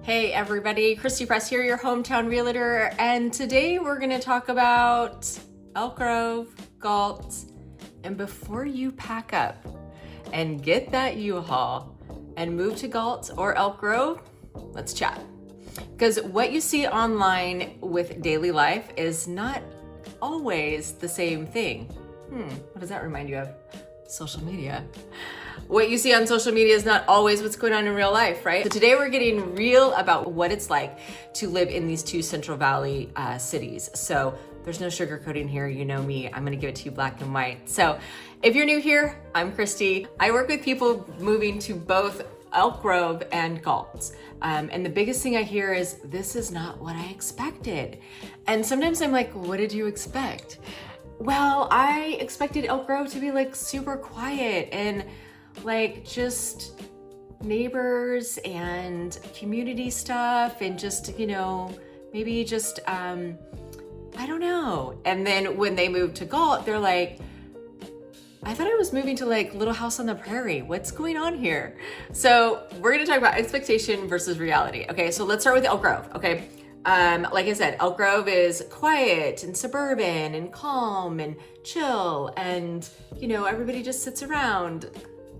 Hey everybody, Christy Press here, your hometown realtor, and today we're going to talk about Elk Grove, Galt, and before you pack up and get that U-Haul and move to Galt or Elk Grove, let's chat. Because what you see online with daily life is not always the same thing. What does that remind you of? Social media. What you see on social media is not always what's going on in real life, right? So today we're getting real about what it's like to live in these two Central Valley cities. So there's no sugarcoating here, you know me, I'm gonna give it to you black and white. So if you're new here, I'm Christy. I work with people moving to both Elk Grove and Galt. And the biggest thing I hear is, this is not what I expected. And sometimes I'm like, what did you expect? Well, I expected Elk Grove to be like super quiet and like just neighbors and community stuff and just, you know, maybe just, I don't know. And then when they moved to Galt, they're like, I thought I was moving to like Little House on the Prairie. What's going on here? So we're gonna talk about expectation versus reality. Okay, so let's start with Elk Grove, okay? Like I said, Elk Grove is quiet and suburban and calm and chill and, you know, everybody just sits around.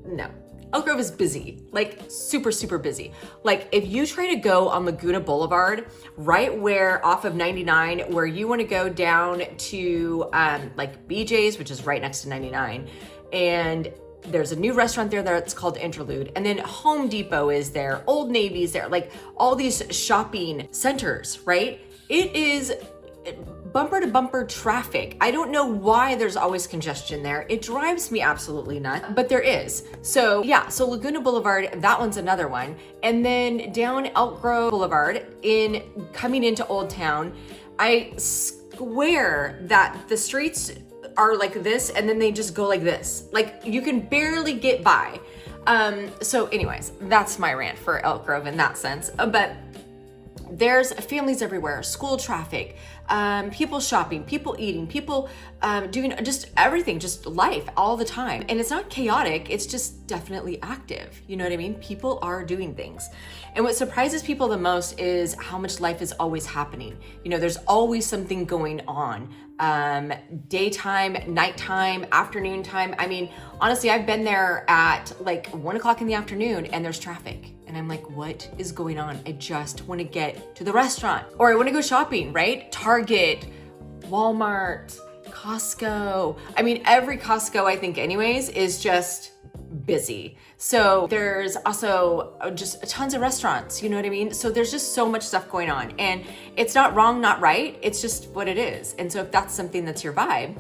No, Elk Grove is busy, like super, super busy. Like if you try to go on Laguna Boulevard, right where off of 99, where you want to go down to like BJ's, which is right next to 99, and there's a new restaurant there that's called Interlude, and then Home Depot is there, Old Navy's there, like all these shopping centers, right? It is bumper to bumper traffic. I don't know why there's always congestion there. It drives me absolutely nuts, but there is. So yeah, so Laguna Boulevard, that one's another one. And then down Elk Grove Boulevard coming into Old Town, I swear that the streets are like this and then they just go like this. Like you can barely get by. So anyways, that's my rant for Elk Grove in that sense. But there's families everywhere, school traffic, people shopping, people eating, people doing just everything, just life all the time. And it's not chaotic, it's just definitely active. You know what I mean? People are doing things. And what surprises people the most is how much life is always happening. You know, there's always something going on. Daytime, nighttime, afternoon time. I mean, honestly, I've been there at like 1 o'clock in the afternoon and there's traffic. And I'm like, what is going on? I just want to get to the restaurant or I want to go shopping, right? Target, Walmart, Costco. I mean, every Costco, I think anyways, is just busy. So there's also just tons of restaurants, you know what I mean? So there's just so much stuff going on and it's not wrong, not right. It's just what it is. And so if that's something that's your vibe,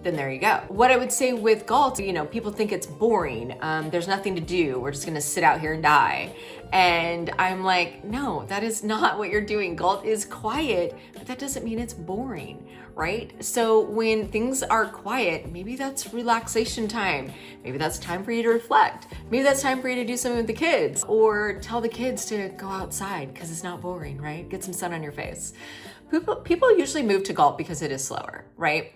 then there you go. What I would say with Galt, you know, people think it's boring. There's nothing to do. We're just gonna sit out here and die. And I'm like, no, that is not what you're doing. Galt is quiet, but that doesn't mean it's boring, right? So when things are quiet, maybe that's relaxation time. Maybe that's time for you to reflect. Maybe that's time for you to do something with the kids or tell the kids to go outside because it's not boring, right? Get some sun on your face. People usually move to Galt because it is slower, right?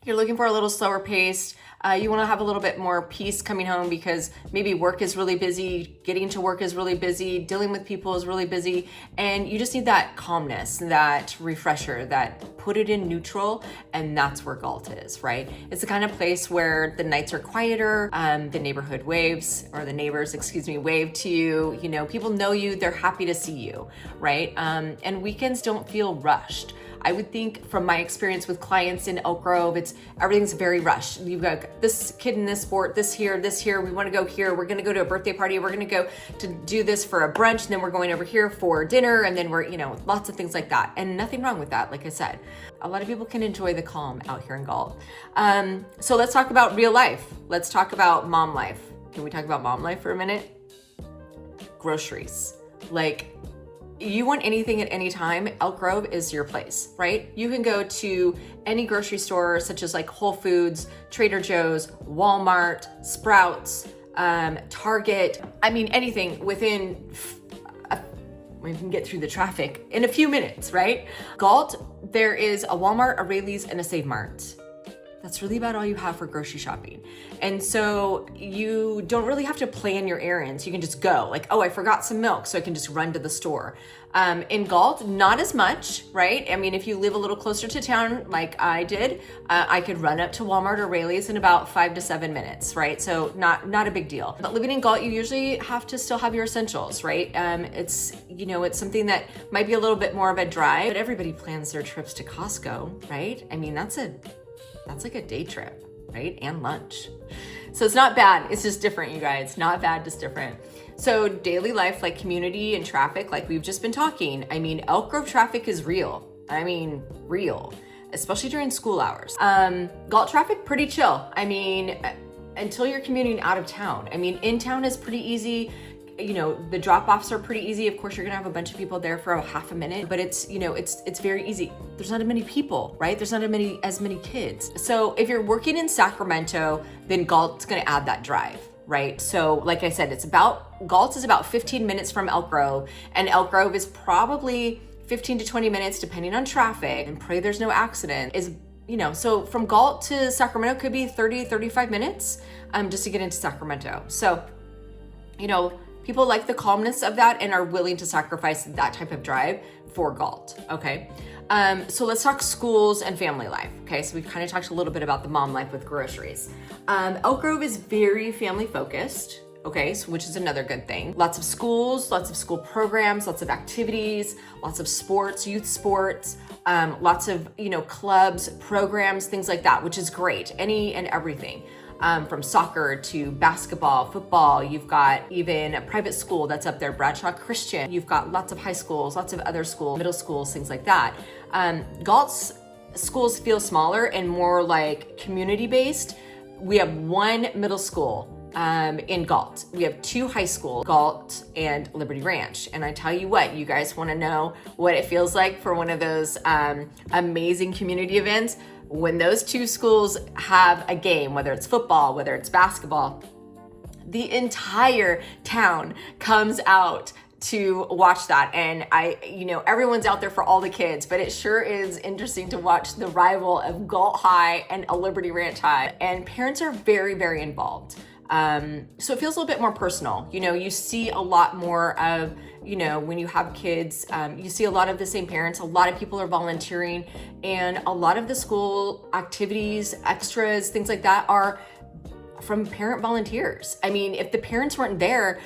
You're looking for a little slower pace. You want to have a little bit more peace coming home because maybe work is really busy, getting to work is really busy, dealing with people is really busy, and you just need that calmness, that refresher, that put it in neutral, and that's where Galt is, right? It's the kind of place where the nights are quieter, the neighborhood waves, or the neighbors, wave to you, you know, people know you, they're happy to see you, right? And weekends don't feel rushed. I would think from my experience with clients in Elk Grove, everything's very rushed. You've got this kid in this sport, this here, we wanna go here, we're gonna go to a birthday party, we're gonna go to do this for a brunch, and then we're going over here for dinner, and then we're, you know, lots of things like that. And nothing wrong with that, like I said. A lot of people can enjoy the calm out here in Galt. So let's talk about real life. Let's talk about mom life. Can we talk about mom life for a minute? Groceries. Like, you want anything at any time, Elk Grove is your place, right? You can go to any grocery store such as like Whole Foods, Trader Joe's, Walmart, Sprouts, Target. I mean, anything within, we can get through the traffic in a few minutes, right? Galt, there is a Walmart, a Raley's, and a Save Mart. That's really about all you have for grocery shopping. And so you don't really have to plan your errands. You can just go like, oh, I forgot some milk, so I can just run to the store. In Galt, not as much, right? I mean, if you live a little closer to town, like I did, I could run up to Walmart or Raley's in about 5 to 7 minutes, right? So not a big deal. But living in Galt, you usually have to still have your essentials, right? It's something that might be a little bit more of a drive, but everybody plans their trips to Costco, right? I mean, that's like a day trip, right? And lunch. So it's not bad. It's just different, you guys. Not bad, just different. So daily life, like community and traffic, like we've just been talking. I mean, Elk Grove traffic is real. I mean, real, especially during school hours. Galt traffic, pretty chill. I mean, until you're commuting out of town. I mean, in town is pretty easy. The drop-offs are pretty easy. Of course, you're gonna have a bunch of people there for a half a minute, but it's very easy. There's not as many people, right? There's not as many kids. So if you're working in Sacramento, then Galt's gonna add that drive, right? So like I said, Galt is about 15 minutes from Elk Grove, and Elk Grove is probably 15 to 20 minutes, depending on traffic, and pray there's no accident, so from Galt to Sacramento could be 30, 35 minutes just to get into Sacramento. So, people like the calmness of that and are willing to sacrifice that type of drive for Galt, okay? So let's talk schools and family life, okay? So we've kind of talked a little bit about the mom life with groceries. Elk Grove is very family focused, okay? So which is another good thing. Lots of schools, lots of school programs, lots of activities, lots of sports, youth sports, lots of, clubs, programs, things like that, which is great, any and everything. From soccer to basketball, football. You've got even a private school that's up there, Bradshaw Christian. You've got lots of high schools, lots of other schools, middle schools, things like that. Galt's schools feel smaller and more like community-based. We have one middle school in Galt. We have 2 high schools, Galt and Liberty Ranch. And I tell you what, you guys want to know what it feels like for one of those amazing community events? When those 2 schools have a game, whether it's football, whether it's basketball, the entire town comes out to watch that. And everyone's out there for all the kids, but it sure is interesting to watch the rival of Galt High and a Liberty Ranch High. And parents are very, very involved. So it feels a little bit more personal. You see a lot more of, when you have kids, you see a lot of the same parents, a lot of people are volunteering, and a lot of the school activities, extras, things like that are from parent volunteers. I mean, if the parents weren't there,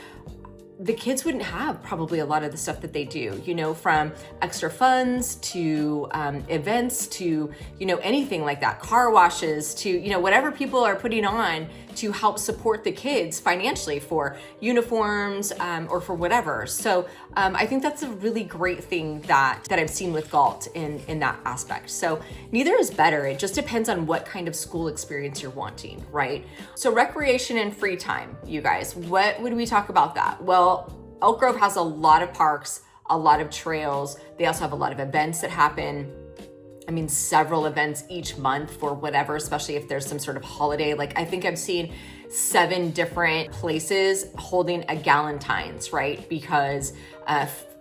the kids wouldn't have probably a lot of the stuff that they do, from extra funds to events to, anything like that, car washes to, whatever people are putting on to help support the kids financially for uniforms or for whatever. So I think that's a really great thing that I've seen with Galt in that aspect. So neither is better. It just depends on what kind of school experience you're wanting, right? So recreation and free time, you guys, what would we talk about that? Well, Elk Grove has a lot of parks, a lot of trails. They also have a lot of events that happen. I mean, several events each month for whatever, especially if there's some sort of holiday. Like I think I've seen 7 different places holding a Galentine's, right? Because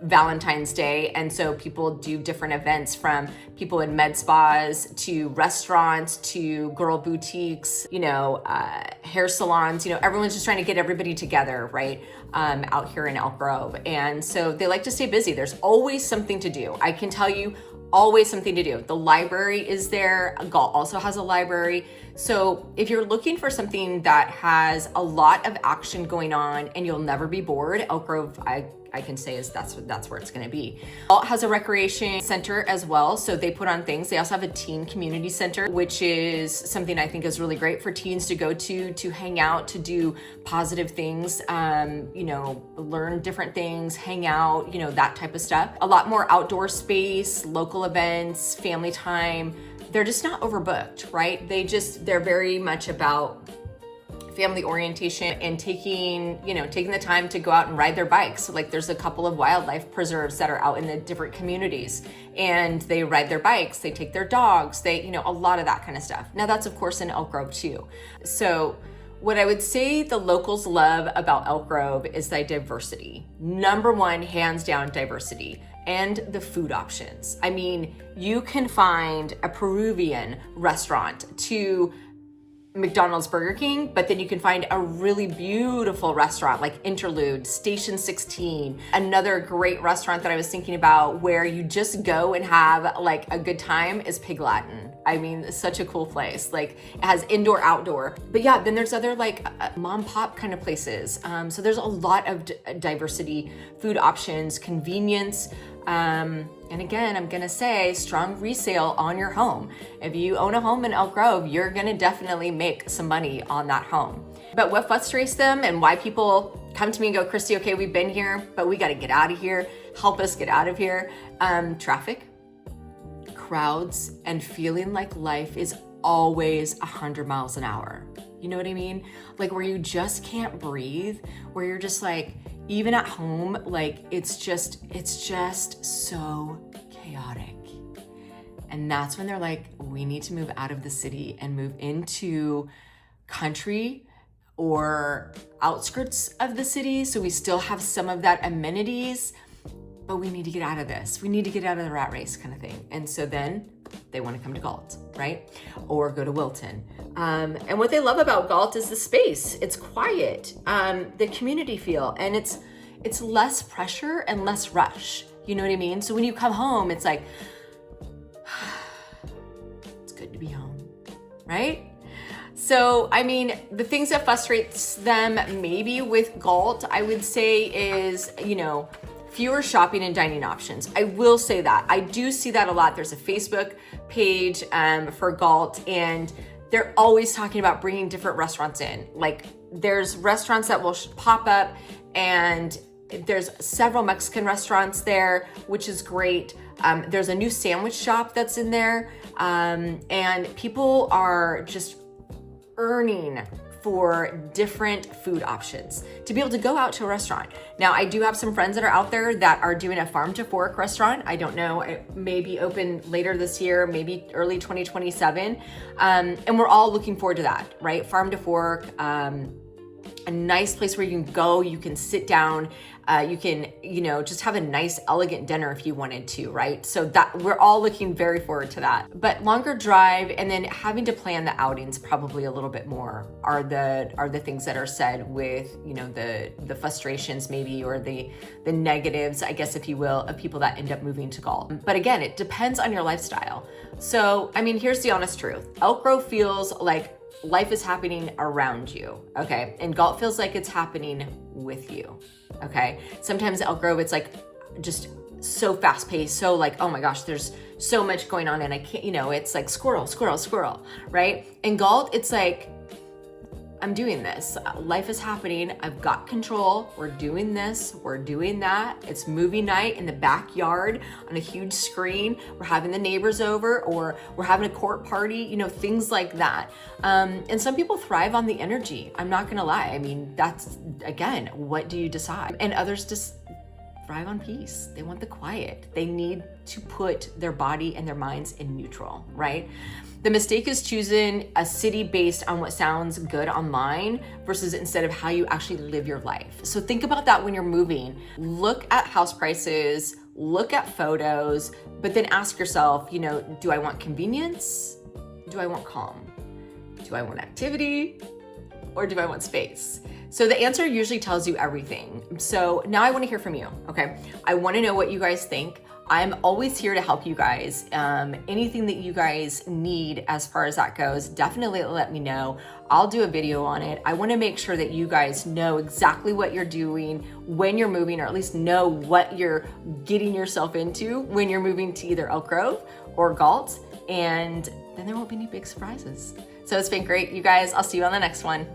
Valentine's Day. And so people do different events, from people in med spas to restaurants to girl boutiques, hair salons, everyone's just trying to get everybody together, right? Out here in Elk Grove. And so they like to stay busy. There's always something to do. I can tell you, always something to do. The library is there. Galt also has a library. So if you're looking for something that has a lot of action going on and you'll never be bored, Elk Grove, I can say that's where it's going to be. Galt has a recreation center as well, so they put on things. They also have a teen community center, which is something I think is really great for teens to go to hang out, to do positive things, learn different things, hang out, that type of stuff. A lot more outdoor space, local events, family time. They're just not overbooked, right? They're very much about family orientation and taking the time to go out and ride their bikes. So like there's a couple of wildlife preserves that are out in the different communities, and they ride their bikes, they take their dogs, a lot of that kind of stuff. Now that's of course in Elk Grove too. So What I would say the locals love about Elk Grove is the diversity. Number one, hands down, diversity. And the food options. I mean, you can find a Peruvian restaurant to McDonald's, Burger King, but then you can find a really beautiful restaurant like Interlude, Station 16. Another great restaurant that I was thinking about where you just go and have like a good time is Pig Latin. I mean, it's such a cool place. Like it has indoor, outdoor. But yeah, then there's other like mom pop kind of places. So there's a lot of diversity, food options, convenience. And again, I'm gonna say strong resale on your home. If you own a home in Elk Grove, you're gonna definitely make some money on that home. But what frustrates them and why people come to me and go, Christy, okay, we've been here, but we gotta get out of here. Help us get out of here. Traffic, crowds, and feeling like life is always 100 miles an hour. You know what I mean? Like where you just can't breathe, where you're just like, even at home, like it's just so chaotic. And that's when they're like, we need to move out of the city and move into country or outskirts of the city. So we still have some of that amenities, but we need to get out of this. We need to get out of the rat race kind of thing. And so then they want to come to Galt, right? Or go to Wilton. And what they love about Galt is the space. It's quiet, the community feel, and it's less pressure and less rush. You know what I mean? So when you come home, it's like, it's good to be home, right? So, I mean, the things that frustrates them maybe with Galt, I would say is, you know, fewer shopping and dining options. I will say that. I do see that a lot. There's a Facebook page for Galt, and they're always talking about bringing different restaurants in. Like there's restaurants that will pop up, and there's several Mexican restaurants there, which is great. There's a new sandwich shop that's in there, and people are just earning for different food options to be able to go out to a restaurant. Now, I do have some friends that are out there that are doing a farm to fork restaurant. I don't know, it may be open later this year, maybe early 2027. And we're all looking forward to that, right? Farm to fork, a nice place where you can go, you can sit down, you can, you know, just have a nice, elegant dinner if you wanted to, right? So that we're all looking very forward to that. But longer drive and then having to plan the outings probably a little bit more are the things that are said with, you know, the frustrations maybe, or the negatives, I guess, if you will, of people that end up moving to Galt. But again, it depends on your lifestyle. So, I mean, here's the honest truth. Elk Grove feels like life is happening around you, okay? And Galt feels like it's happening with you, okay? Sometimes Elk Grove, it's like just so fast paced, so like, oh my gosh, there's so much going on and I can't, you know, it's like squirrel, squirrel, squirrel, right? In Galt, it's like, I'm doing this. Life is happening. I've got control. We're doing this. We're doing that. It's movie night in the backyard on a huge screen. We're having the neighbors over, or we're having a court party, you know, things like that. And some people thrive on the energy. I'm not going to lie. I mean, that's, again, what do you decide? And others just thrive on peace. They want the quiet. They need to put their body and their minds in neutral, right? The mistake is choosing a city based on what sounds good online versus instead of how you actually live your life. So think about that when you're moving. Look at house prices, look at photos, but then ask yourself, you know, do I want convenience? Do I want calm? Do I want activity? Or do I want space? So the answer usually tells you everything. So now I want to hear from you, okay? I want to know what you guys think. I'm always here to help you guys. Anything that you guys need as far as that goes, definitely let me know. I'll do a video on it. I want to make sure that you guys know exactly what you're doing when you're moving, or at least know what you're getting yourself into when you're moving to either Elk Grove or Galt, and then there won't be any big surprises. So it's been great, you guys. I'll see you on the next one.